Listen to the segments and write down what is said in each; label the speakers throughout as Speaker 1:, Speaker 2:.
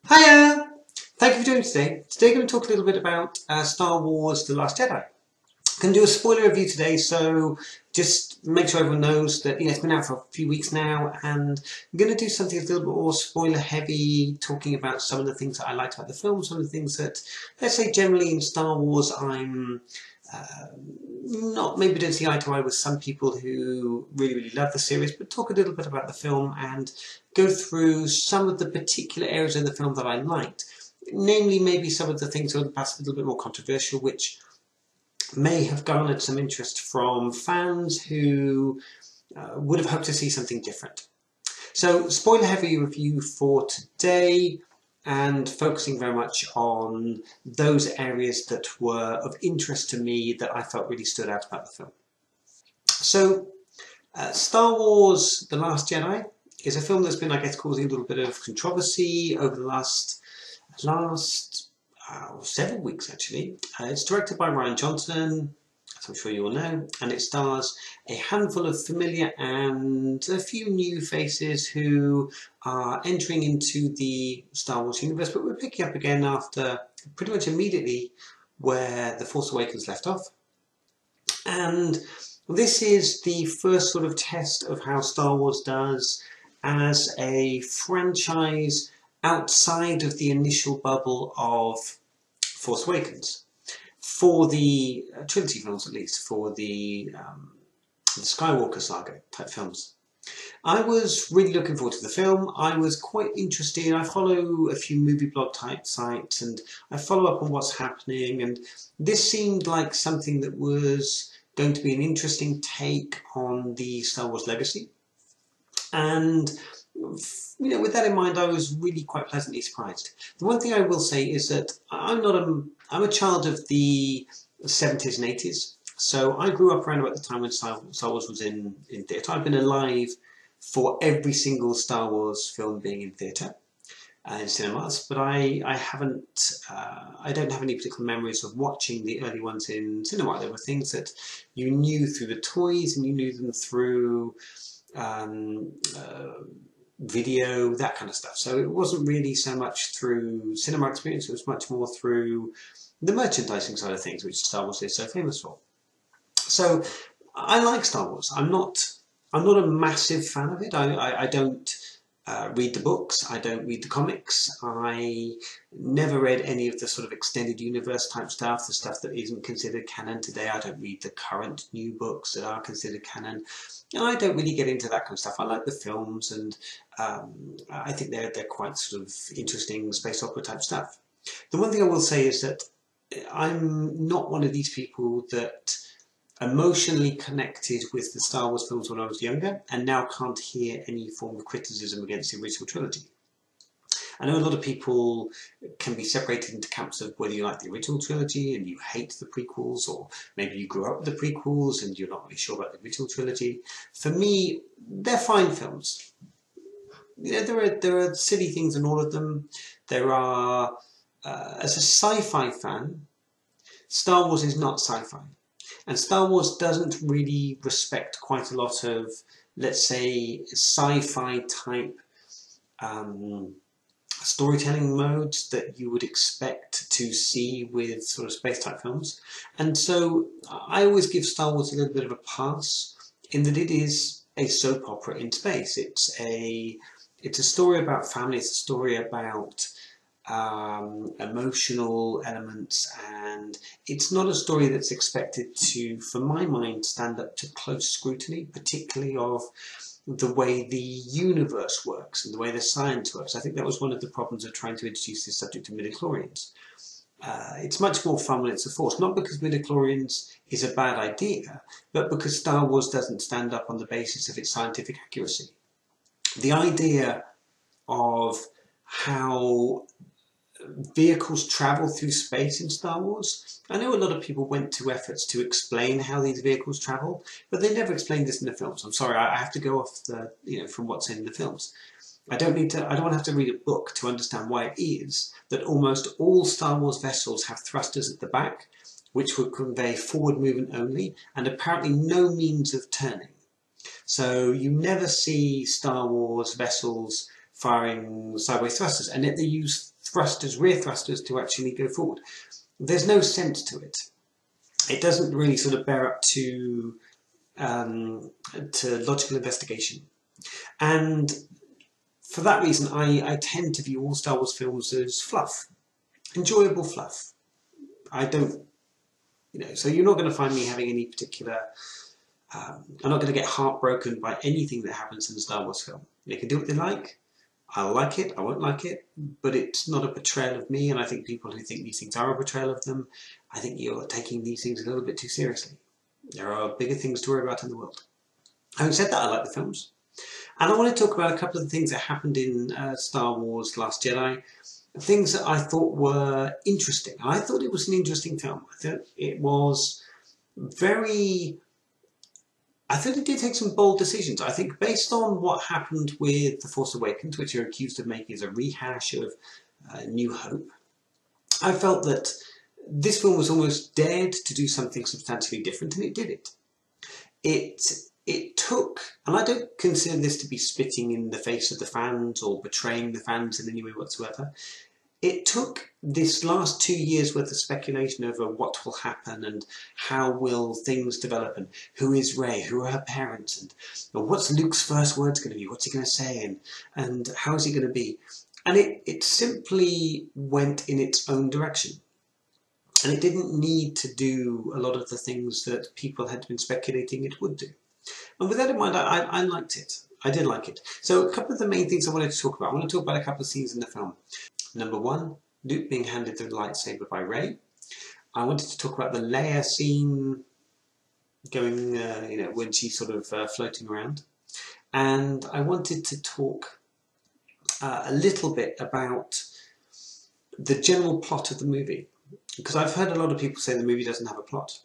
Speaker 1: Hiya! Thank you for joining today. Today I'm going to talk a little bit about Star Wars The Last Jedi. I'm going to do a spoiler review today, so just make sure everyone knows that it's been out for a few weeks now, and I'm going to do something a little bit more spoiler heavy, talking about some of the things that I liked about the film, some of the things that, let's say generally in Star Wars I'm not maybe don't see eye to eye with some people who really love the series, but talk a little bit about the film and go through some of the particular areas of the film that I liked. Namely, maybe some of the things that were perhaps a little bit more controversial, which may have garnered some interest from fans who would have hoped to see something different. So, spoiler heavy review for today, and focusing very much on those areas that were of interest to me that I felt really stood out about the film. So, Star Wars The Last Jedi is a film that's been, I guess, causing a little bit of controversy over the last 7 weeks, actually. It's directed by Rian Johnson, as I'm sure you all know, and it stars a handful of familiar and a few new faces who are entering into the Star Wars universe, but we're picking up again after pretty much immediately where The Force Awakens left off. And this is the first sort of test of how Star Wars does as a franchise outside of the initial bubble of Force Awakens. For the trilogy films, at least, for the Skywalker saga type films. I was really looking forward to the film. I was quite interested. I follow a few movie blog type sites and I follow up on what's happening, and this seemed like something that was going to be an interesting take on the Star Wars legacy. And with that in mind, I was really quite pleasantly surprised. The one thing I will say is that I'm a child of the 70s and 80s, so I grew up around about the time when Star Wars was in theatre. I've been alive for every single Star Wars film being in theatre and cinemas, but I don't have any particular memories of watching the early ones in cinema. There were things that you knew through the toys and you knew them through video, that kind of stuff. So it wasn't really so much through cinema experience, it was much more through the merchandising side of things, which Star Wars is so famous for. So I like Star Wars. I'm not a massive fan of it. I don't read the books, I don't read the comics, I never read any of the sort of extended universe type stuff, the stuff that isn't considered canon today. I don't read the current new books that are considered canon. And I don't really get into that kind of stuff. I like the films, and I think they're quite sort of interesting space opera type stuff. The one thing I will say is that I'm not one of these people that emotionally connected with the Star Wars films when I was younger and now can't hear any form of criticism against the original trilogy. I know a lot of people can be separated into camps of whether you like the original trilogy and you hate the prequels, or maybe you grew up with the prequels and you're not really sure about the original trilogy. For me, they're fine films. There are silly things in all of them. There are, as a sci-fi fan, Star Wars is not sci-fi. And Star Wars doesn't really respect quite a lot of, let's say, sci-fi type storytelling modes that you would expect to see with sort of space type films. And so I always give Star Wars a little bit of a pass in that it is a soap opera in space. It's a story about family, it's a story about emotional elements, and it's not a story that's expected to, for my mind, stand up to close scrutiny, particularly of the way the universe works and the way the science works. I think that was one of the problems of trying to introduce this subject to midichlorians. It's much more fun when it's a force, not because midichlorians is a bad idea, but because Star Wars doesn't stand up on the basis of its scientific accuracy. The idea of how vehicles travel through space in Star Wars. I know a lot of people went to efforts to explain how these vehicles travel, but they never explained this in the films. I'm sorry, I have to go off the, from what's in the films. I don't want to have to read a book to understand why it is that almost all Star Wars vessels have thrusters at the back, which would convey forward movement only, and apparently no means of turning. So you never see Star Wars vessels firing sideways thrusters, and yet they use thrusters, rear thrusters to actually go forward. There's no sense to it. It doesn't really sort of bear up to logical investigation. And for that reason, I tend to view all Star Wars films as fluff, enjoyable fluff. I don't, so you're not going to find me having any particular, I'm not going to get heartbroken by anything that happens in a Star Wars film. They can do what they like. I'll like it, I won't like it, but it's not a betrayal of me, and I think people who think these things are a betrayal of them, I think you're taking these things a little bit too seriously. There are bigger things to worry about in the world. Having said that, I like the films. And I want to talk about a couple of the things that happened in Star Wars Last Jedi, things that I thought were interesting. I thought it was an interesting film. I thought it was I thought it did take some bold decisions. I think based on what happened with The Force Awakens, which you're accused of making as a rehash of New Hope, I felt that this film was almost dared to do something substantially different, and it did it. It took, and I don't consider this to be spitting in the face of the fans or betraying the fans in any way whatsoever. It took this last 2 years worth of speculation over what will happen and how will things develop and who is Rey, who are her parents, and what's Luke's first words going to be, what's he going to say, and how is he going to be. And it simply went in its own direction. And it didn't need to do a lot of the things that people had been speculating it would do. And with that in mind, I liked it. I did like it. So a couple of the main things I wanted to talk about. I want to talk about a couple of scenes in the film. Number one, Luke being handed the lightsaber by Rey. I wanted to talk about the Leia scene going, when she's sort of floating around. And I wanted to talk a little bit about the general plot of the movie. Because I've heard a lot of people say the movie doesn't have a plot.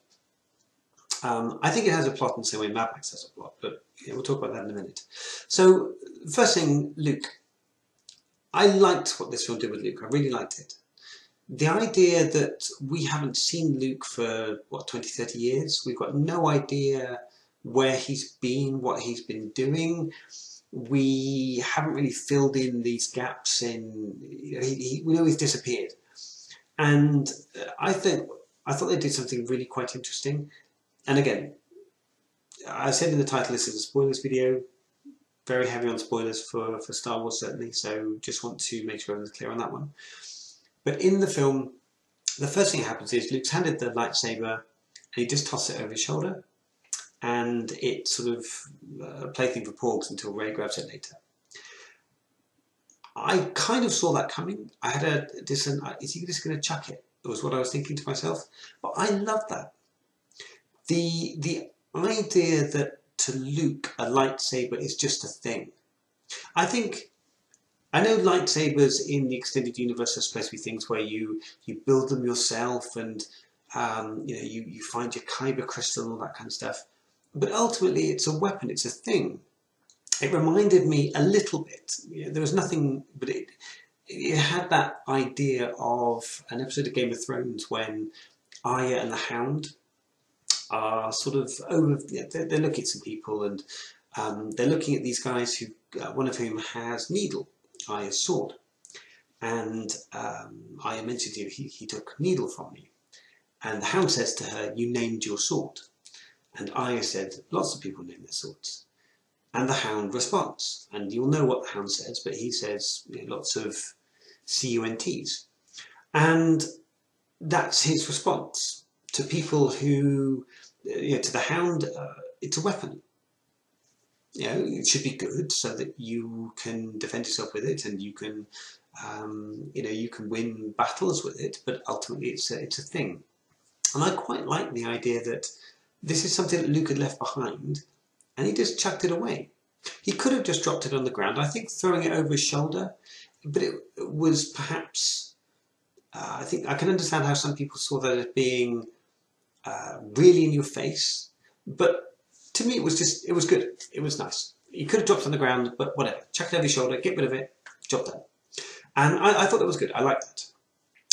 Speaker 1: I think it has a plot in the same way Mad Max has a plot, but we'll talk about that in a minute. So, first thing, Luke. I liked what this film did with Luke. I really liked it. The idea that we haven't seen Luke for, 20, 30 years. We've got no idea where he's been, what he's been doing. We haven't really filled in these gaps in, we know he's disappeared. And I thought they did something really quite interesting. And again, I said in the title this is a spoilers video. Very heavy on spoilers for Star Wars certainly, so just want to make sure everyone's clear on that one. But in the film, the first thing that happens is Luke's handed the lightsaber and he just tosses it over his shoulder, and it's sort of a plaything for porgs until Rey grabs it later. I kind of saw that coming. I had is he just going to chuck it? That was what I was thinking to myself. But I love that. The idea that to Luke a lightsaber is just a thing. I know lightsabers in the extended universe are supposed to be things where you build them yourself and you find your kyber crystal and all that kind of stuff. But ultimately it's a weapon, it's a thing. It reminded me a little bit, there was nothing, but it had that idea of an episode of Game of Thrones when Arya and the Hound are sort of they're looking at some people, and they're looking at these guys who, one of whom has Needle, Arya's sword, and Arya mentioned to him, he took Needle from me, and the Hound says to her, "You named your sword," and Arya said, "Lots of people name their swords," and the Hound responds, and you'll know what the Hound says, but he says lots of CUNTs, and that's his response to people who, to the Hound, it's a weapon. It should be good so that you can defend yourself with it, and you can, you can win battles with it. But ultimately, it's a thing. And I quite like the idea that this is something that Luke had left behind, and he just chucked it away. He could have just dropped it on the ground. I think throwing it over his shoulder, but it was perhaps. I think I can understand how some people saw that as being really in your face, but to me it was good. It was nice. He could have dropped it on the ground, but whatever. Chuck it over your shoulder, get rid of it, job done. And I thought that was good. I liked that.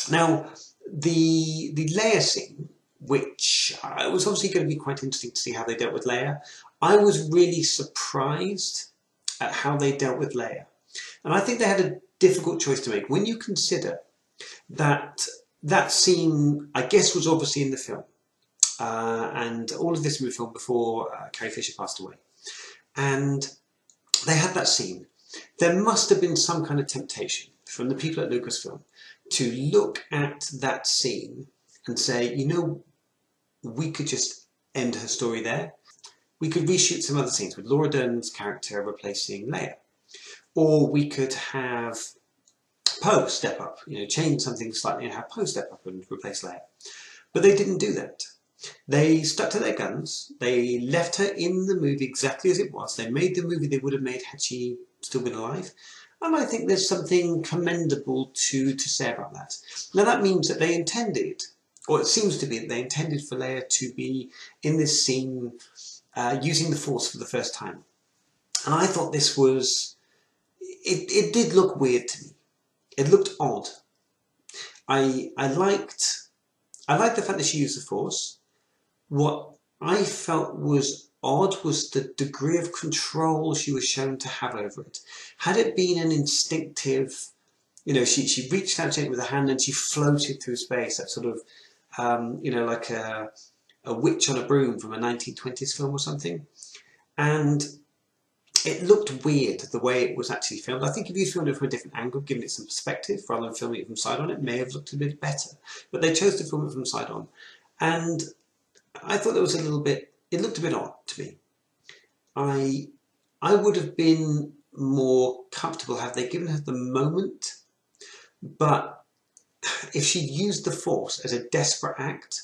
Speaker 1: Now, the Leia scene, which was obviously going to be quite interesting to see how they dealt with Leia. I was really surprised at how they dealt with Leia. And I think they had a difficult choice to make. When you consider that scene, I guess, was obviously in the film. And all of this was filmed before Carrie Fisher passed away. And they had that scene. There must have been some kind of temptation from the people at Lucasfilm to look at that scene and say, you know, we could just end her story there. We could reshoot some other scenes with Laura Dern's character replacing Leia. Or we could have Poe step up, you know, change something slightly and have Poe step up and replace Leia. But they didn't do that. They stuck to their guns. They left her in the movie exactly as it was. They made the movie they would have made had she still been alive. And I think there's something commendable to say about that. Now that means that they intended, or it seems to be that they intended for Leia to be in this scene using the Force for the first time. And I thought this was, it did look weird to me. It looked odd. I liked the fact that she used the Force. What I felt was odd was the degree of control she was shown to have over it. Had it been an instinctive, you know, she reached out gently with her hand and she floated through space, that sort of, you know, like a witch on a broom from a 1920s film or something. And it looked weird the way it was actually filmed. I think if you filmed it from a different angle, given it some perspective, rather than filming it from side on, it may have looked a bit better. But they chose to film it from side on. And I thought it was a little bit, it looked a bit odd to me. I would have been more comfortable had they given her the moment, but if she used the Force as a desperate act,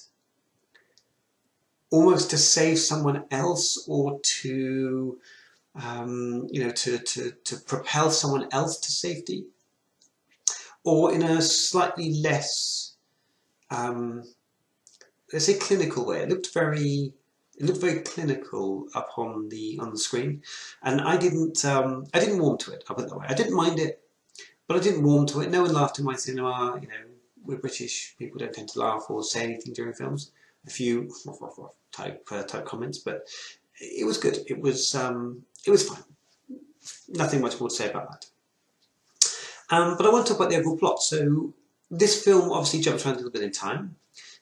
Speaker 1: almost to save someone else or to, you know, to propel someone else to safety, or in a slightly less, let's say, clinical way. It looked very clinical up on the screen, and I didn't warm to it. I'll put it that way. I didn't mind it, but I didn't warm to it. No one laughed in my cinema. You know, we're British. People don't tend to laugh or say anything during films. A few type comments, but it was good. It was fine. Nothing much more to say about that. But I want to talk about the overall plot. So this film obviously jumps around a little bit in time.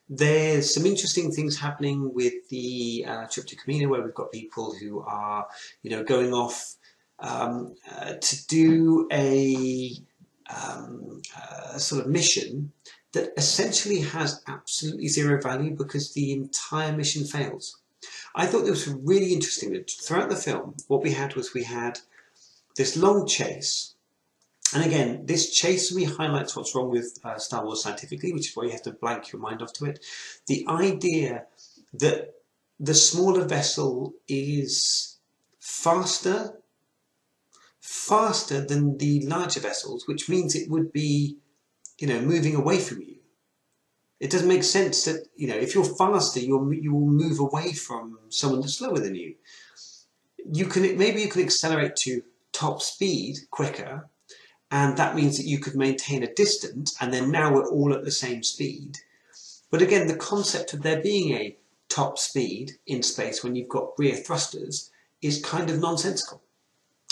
Speaker 1: There's some interesting things happening with the trip to Kamino, where we've got people who are, you know, going off to do a sort of mission that essentially has absolutely zero value because the entire mission fails. I thought this was really interesting that throughout the film, what we had this long chase. And again, this chase for me highlights what's wrong with Star Wars scientifically, which is why you have to blank your mind off to it. The idea that the smaller vessel is faster than the larger vessels, which means it would be, you know, moving away from you. It doesn't make sense that, you know, if you're faster, you will move away from someone that's slower than you. Maybe you can accelerate to top speed quicker, and that means that you could maintain a distance, and then now we're all at the same speed. But again, the concept of there being a top speed in space when you've got rear thrusters is kind of nonsensical.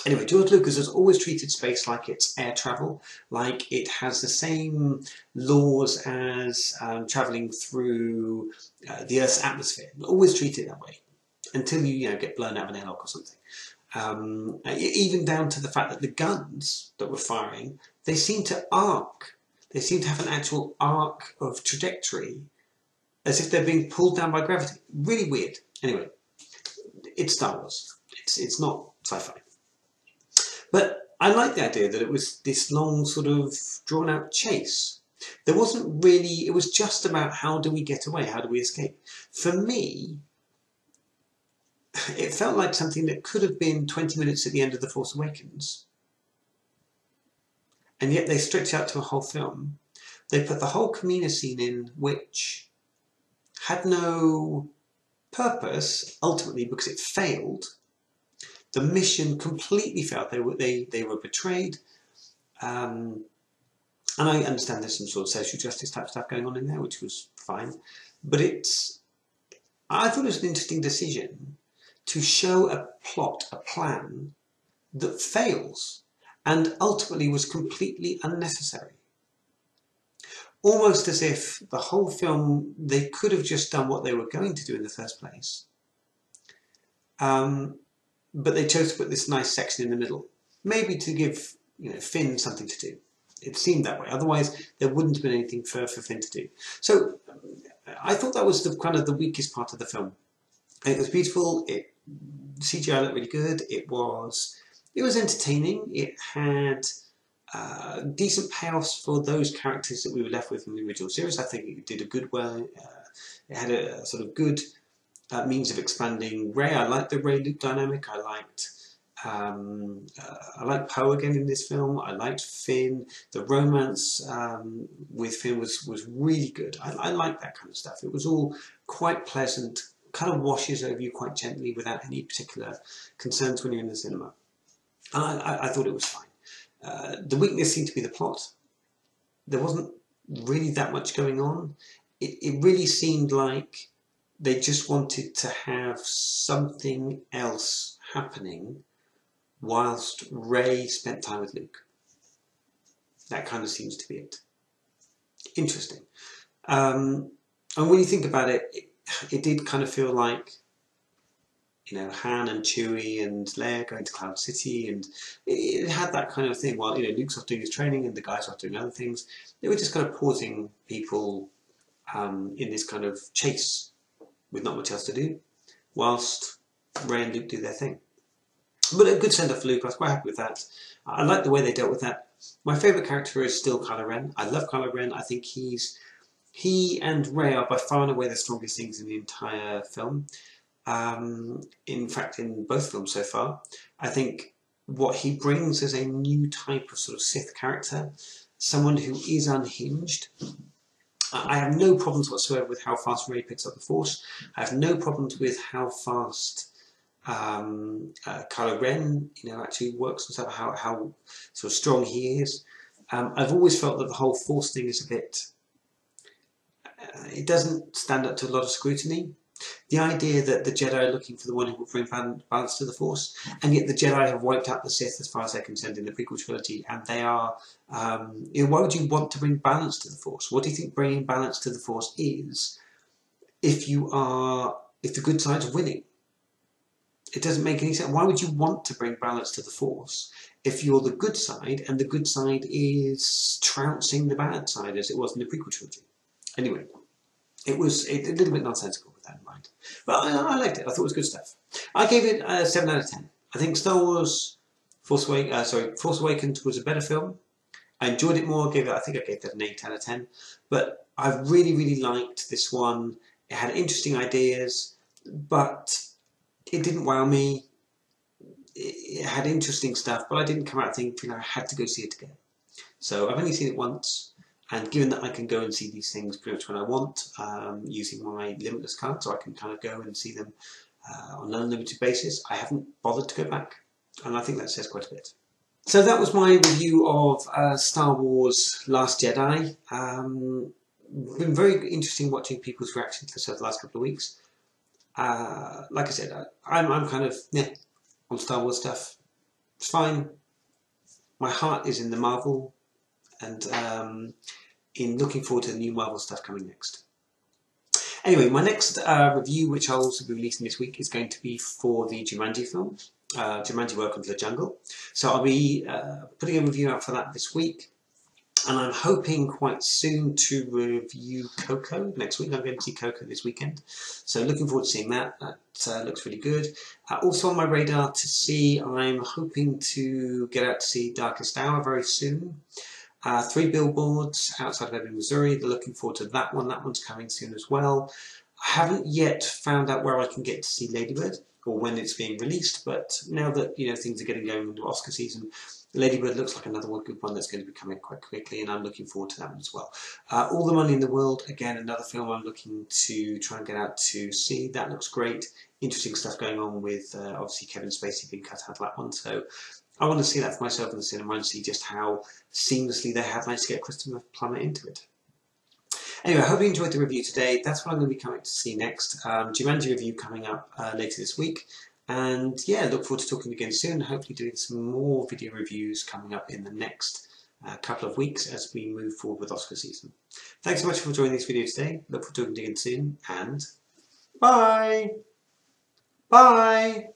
Speaker 1: Anyway, George Lucas has always treated space like it's air travel, like it has the same laws as travelling through the Earth's atmosphere. Always treat it that way, until you get blown out of an airlock or something. Even down to the fact that the guns that were firing, they seem to arc. They seem to have an actual arc of trajectory, as if they're being pulled down by gravity. Really weird. Anyway, it's Star Wars. It's not sci-fi. But I like the idea that it was this long, sort of drawn-out chase. There wasn't really, it was just about how do we get away, how do we escape. For me, it felt like something that could have been 20 minutes at the end of The Force Awakens. And yet they stretched out to a whole film. They put the whole Kamino scene in, which had no purpose, ultimately, because it failed. The mission completely failed. They were betrayed. And I understand there's some sort of social justice type stuff going on in there, which was fine. But I thought it was an interesting decision to show a plot, a plan that fails and ultimately was completely unnecessary. almost as if the whole film, they could have just done what they were going to do in the first place. But they chose to put this nice section in the middle, maybe to give Finn something to do. It seemed that way. Otherwise, there wouldn't have been anything for Finn to do. So I thought that was kind of the weakest part of the film. It was beautiful. CGI looked really good. It was entertaining. It had decent payoffs for those characters that we were left with in the original series. I think it did a good well. It had a sort of good means of expanding Rey. I liked the Rey-Luke dynamic. I liked Poe again in this film. I liked Finn. The romance with Finn was really good. I liked that kind of stuff. It was all quite pleasant, kind of washes over you quite gently without any particular concerns when you're in the cinema. And I thought it was fine. The weakness seemed to be the plot. There wasn't really that much going on. It really seemed like they just wanted to have something else happening whilst Rey spent time with Luke. That kind of seems to be it. Interesting. And when you think about it, it did kind of feel like, Han and Chewie and Leia going to Cloud City, and it had that kind of thing. While Luke's off doing his training and the guys off doing other things, they were just kind of pausing people in this kind of chase with not much else to do, whilst Rey and Luke do their thing. But a good send-off for Luke. I was quite happy with that. I like the way they dealt with that. My favourite character is still Kylo Ren. I love Kylo Ren. I think he and Rey are by far and away the strongest things in the entire film. In fact, in both films so far, I think what he brings is a new type of sort of Sith character, someone who is unhinged. I have no problems whatsoever with how fast Rey picks up the Force. I have no problems with how fast Kylo Ren, actually works and stuff, how sort of strong he is. I've always felt that the whole Force thing is a bit, it doesn't stand up to a lot of scrutiny. The idea that the Jedi are looking for the one who will bring balance to the Force, and yet the Jedi have wiped out the Sith as far as they're concerned in the prequel trilogy, and they are, why would you want to bring balance to the Force? What do you think bringing balance to the Force is if the good side's winning? It doesn't make any sense. Why would you want to bring balance to the Force if you're the good side and the good side is trouncing the bad side as it was in the prequel trilogy? Anyway, it was a little bit nonsensical with that in mind. But I liked it. I thought it was good stuff. I gave it a 7 out of 10. I think Star Wars Force Awakens was a better film. I enjoyed it more. I think I gave that an 8 out of 10. But I really, really liked this one. It had interesting ideas, but it didn't wow me. It had interesting stuff, but I didn't come out thinking I had to go see it again. So I've only seen it once, and given that I can go and see these things pretty much when I want, using my Limitless card, so I can kind of go and see them on an unlimited basis, I haven't bothered to go back, and I think that says quite a bit. So that was my review of Star Wars Last Jedi. Been very interesting watching people's reactions to the last couple of weeks. Like I said, I'm kind of on Star Wars stuff. It's fine. My heart is in the Marvel, and in looking forward to the new Marvel stuff coming next. Anyway, my next review, which I'll also be releasing this week, is going to be for the Jumanji film, Jumanji: Welcome to the Jungle. So I'll be putting a review out for that this week. And I'm hoping quite soon to review Coco next week. I'm going to see Coco this weekend. So looking forward to seeing that. That looks really good. Also on my radar to see, I'm hoping to get out to see Darkest Hour very soon. 3 billboards outside of Ebbing, Missouri. They're looking forward to that one. That one's coming soon as well. I haven't yet found out where I can get to see Lady Bird or when it's being released. But now that things are getting going into Oscar season, Lady Bird looks like another good one that's going to be coming quite quickly, and I'm looking forward to that one as well. All the Money in the World, again, another film I'm looking to try and get out to see. That looks great. Interesting stuff going on with, obviously, Kevin Spacey being cut out of that one. So I want to see that for myself in the cinema and see just how seamlessly they have managed to get Christopher Plummer into it. Anyway, I hope you enjoyed the review today. That's what I'm going to be coming to see next. Jumanji review coming up later this week. And yeah, look forward to talking again soon. Hopefully doing some more video reviews coming up in the next couple of weeks as we move forward with Oscar season. Thanks so much for joining this video today. Look forward to doing it again soon, and bye! Bye!